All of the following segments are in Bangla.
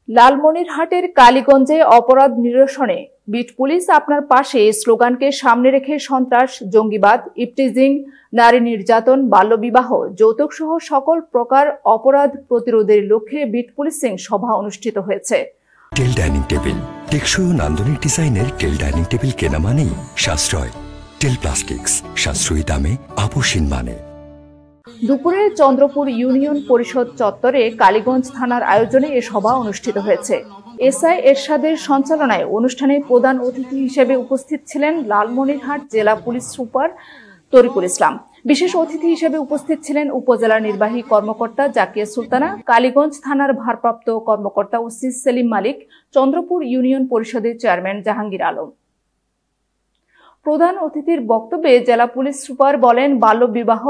লালমনিরহাটের কালীগঞ্জে অপরাধ নিরসনে বিট পুলিশ আপনার পাশে স্লোগানকে সামনে রেখে সন্ত্রাস, জঙ্গিবাদ, ইপটিজিং, নারী নির্যাতন, বাল্যবিবাহ, যৌতুক সহ সকল প্রকার অপরাধ প্রতিরোধের লক্ষ্যে বিট পুলিশিং সভা অনুষ্ঠিত হয়েছে। টেল ডাইনিং টেবিল টেকসই ও নান্দনিক ডিজাইনের টেল ডাইনিং টেবিল কেনা মানেই সাশ্রয়। টেল প্লাস্টিক্স, সাশ্রয়ী দামে আপসীন মানে। দুপুরে চন্দ্রপুর ইউনিয়ন পরিষদ চত্বরে কালীগঞ্জ থানার আয়োজনে এ সভা অনুষ্ঠিত হয়েছে। এসআই এরশাদের সঞ্চালনায় অনুষ্ঠানে প্রধান অতিথি হিসেবে উপস্থিত ছিলেন লালমনিরহাট জেলা পুলিশ সুপার তরিকুল ইসলাম। বিশেষ অতিথি হিসেবে উপস্থিত ছিলেন উপজেলা নির্বাহী কর্মকর্তা জাকিয়া সুলতানা, কালীগঞ্জ থানার ভারপ্রাপ্ত কর্মকর্তা ওসি সেলিম মালিক, চন্দ্রপুর ইউনিয়ন পরিষদের চেয়ারম্যান জাহাঙ্গীর আলম। প্রধান অতিথির বক্তব্যে জেলা পুলিশ সুপার বলেন, বাল্যবিবাহ,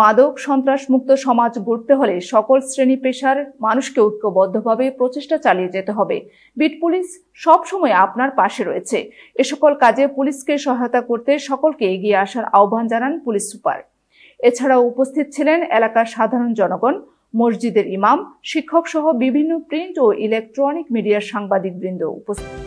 মাদক, সন্ত্রাস মুক্ত সমাজ গড়তে হলে সকল শ্রেণী পেশার মানুষকে ঐক্যবদ্ধভাবে প্রচেষ্টা চালিয়ে যেতে হবে। বিট পুলিশ সব সময় আপনার পাশে রয়েছে। এ সকল কাজে পুলিশকে সহায়তা করতে সকলকে এগিয়ে আসার আহ্বান জানান পুলিশ সুপার। এছাড়াও উপস্থিত ছিলেন এলাকার সাধারণ জনগণ, মসজিদের ইমাম, শিক্ষক সহ বিভিন্ন প্রিন্ট ও ইলেকট্রনিক মিডিয়ার সাংবাদিকবৃন্দ উপস্থিত।